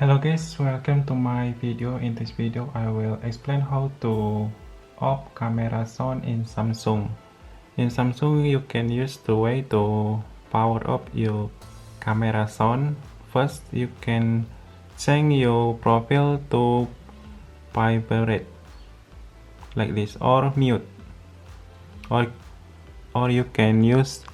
Hello guys, welcome to my video. In this video I will explain how to off camera sound in Samsung. In Samsung you can use the way to power up your camera sound. First you can change your profile to private like this or mute, or you can use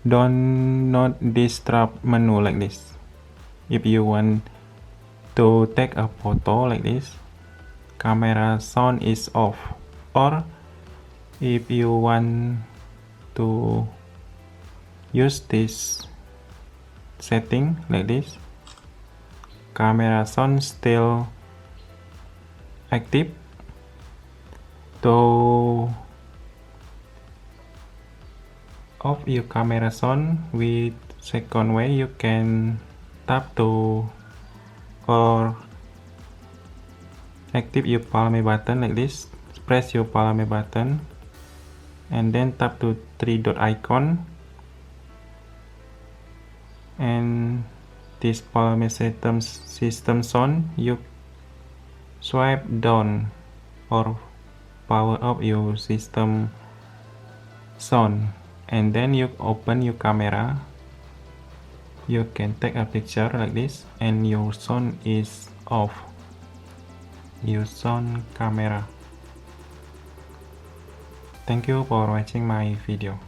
don't not disturb menu like this. If you want to take a photo like this, camera sound is off. Or if you want to use this setting like this, camera sound still active. To off your camera sound with second way, you can tap to or active your palm button like this. Press your palm button and then tap to three dot icon, and this palm system sound you swipe down or power up your system sound, and then you open your camera. You can take a picture like this and your sound is off, your sound camera. Thank you for watching my video.